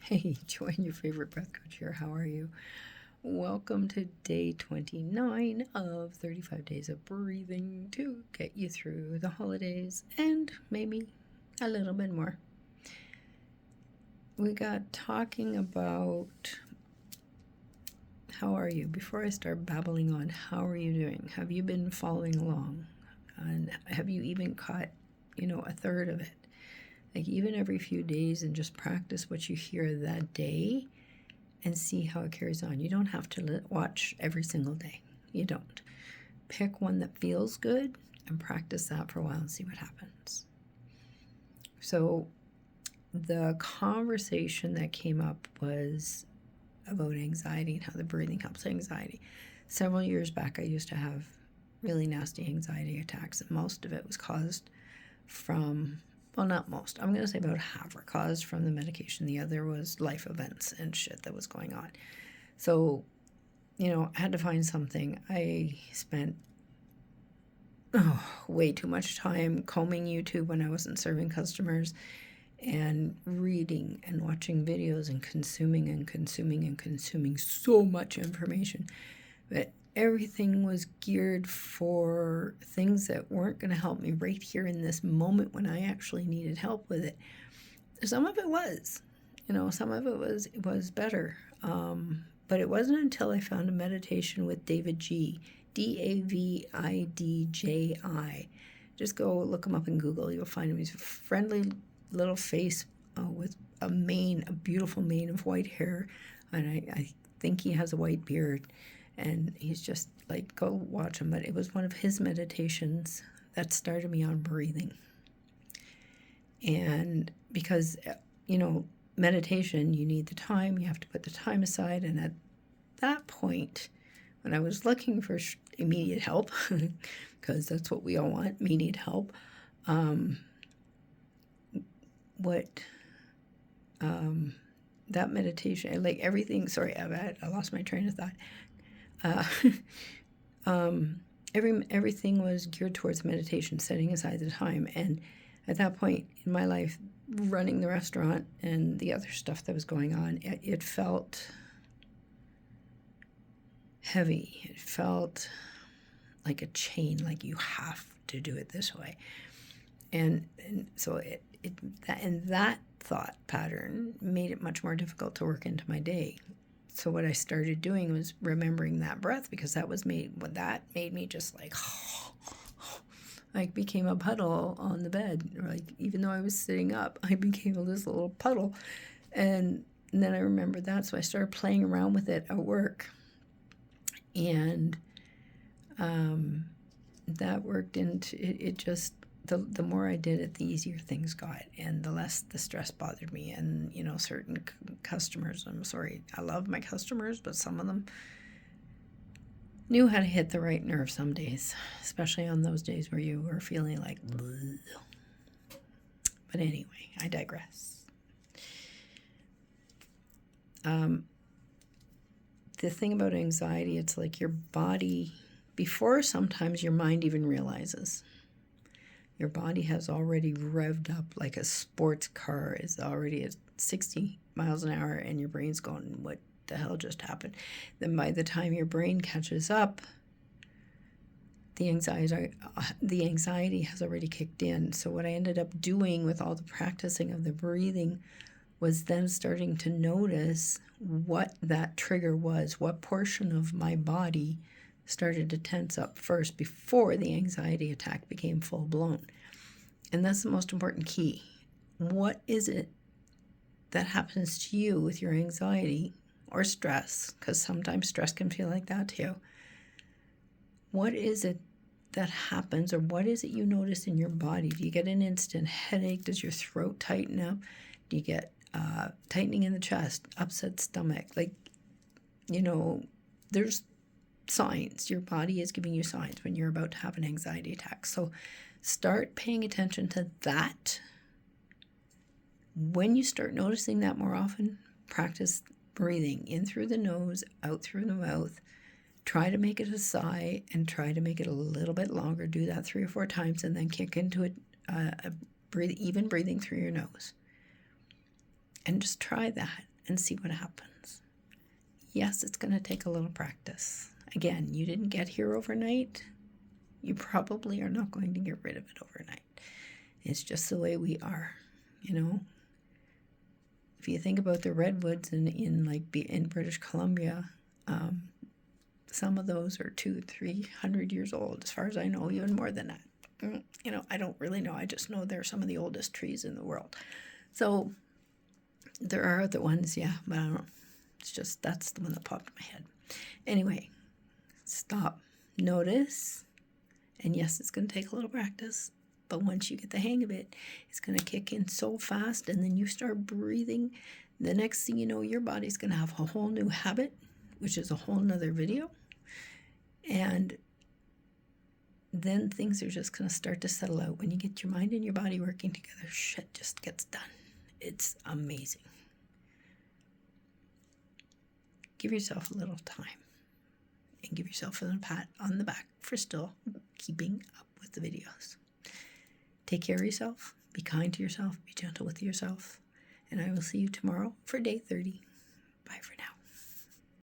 Hey, Joanne, your favorite breath coach here. How are you? Welcome to day 29 of 35 days of breathing to get you through the holidays and maybe a little bit more. We got talking about how are you? Before I start babbling on, how are you doing? Have you been following along? And have you even caught, a third of it? Like even every few days, and just practice what you hear that day and see how it carries on. You don't have to watch every single day. You don't. Pick one that feels good and practice that for a while and see what happens. So the conversation that came up was about anxiety and how the breathing helps anxiety. Several years back, I used to have really nasty anxiety attacks, and most of it was caused from, well, not most, I'm going to say about half were caused from the medication. The other was life events and shit that was going on. So, I had to find something. I spent way too much time combing YouTube when I wasn't serving customers and reading and watching videos and consuming so much information. But everything was geared for things that weren't going to help me right here in this moment when I actually needed help with it. Some of it was, some of it was better. But it wasn't until I found a meditation with David G. Davidji. Just go look him up in Google. You'll find him. He's a friendly little face with a beautiful mane of white hair. And I think he has a white beard. And he's just like, go watch him. But it was one of his meditations that started me on breathing. And because, meditation, you need the time. You have to put the time aside. And at that point, when I was looking for immediate help, because that's what we all want, immediate help, that meditation, like everything, sorry, I lost my train of thought. Everything was geared towards meditation, setting aside the time. And at that point in my life, running the restaurant and the other stuff that was going on, it felt heavy. It felt like a chain, like you have to do it this way. And so that thought pattern made it much more difficult to work into my day. So what I started doing was remembering that breath, because that made me just like, I became a puddle on the bed. Like, even though I was sitting up, I became this little puddle. And then I remembered that, so I started playing around with it at work. And that worked into it. Just the more I did it, the easier things got, and the less the stress bothered me. And certain customers, I'm sorry, I love my customers, but some of them knew how to hit the right nerve some days, especially on those days where you were feeling like bleh. But anyway, I digress. The thing about anxiety, it's like your body, before sometimes your mind even realizes, your body has already revved up like a sports car is already at 60 miles an hour, and your brain's going, what the hell just happened? Then by the time your brain catches up, the anxiety has already kicked in. So what I ended up doing with all the practicing of the breathing was then starting to notice what that trigger was, what portion of my body started to tense up first before the anxiety attack became full blown. And that's the most important key. What is it that happens to you with your anxiety or stress? Because sometimes stress can feel like that too. What is it that happens, or what is it you notice in your body? Do you get an instant headache? Does your throat tighten up? Do you get tightening in the chest, upset stomach? There's signs. Your body is giving you signs when you're about to have an anxiety attack. So start paying attention to that. When you start noticing that more often, practice breathing in through the nose, out through the mouth. Try to make it a sigh and try to make it a little bit longer. Do that 3 or 4 times and then kick into it, breathing through your nose. And just try that. and see what happens. Yes, it's going to take a little practice. Again, you didn't get here overnight. You probably are not going to get rid of it overnight. It's just the way we are, you know. If you think about the redwoods in British Columbia, some of those are 200-300 years old, as far as I know, even more than that. You know, I don't really know. I just know they're some of the oldest trees in the world. So there are other ones, yeah, but I don't know. It's just, that's the one that popped in my head. Anyway, stop, notice, and yes, it's going to take a little practice, but once you get the hang of it, it's going to kick in so fast, and then you start breathing. The next thing you know, your body's going to have a whole new habit, which is a whole nother video, and then things are just going to start to settle out. When you get your mind and your body working together, shit just gets done. It's amazing. Give yourself a little time and give yourself a pat on the back for still keeping up with the videos. Take care of yourself. Be kind to yourself. Be gentle with yourself. And I will see you tomorrow for day 30. Bye for now.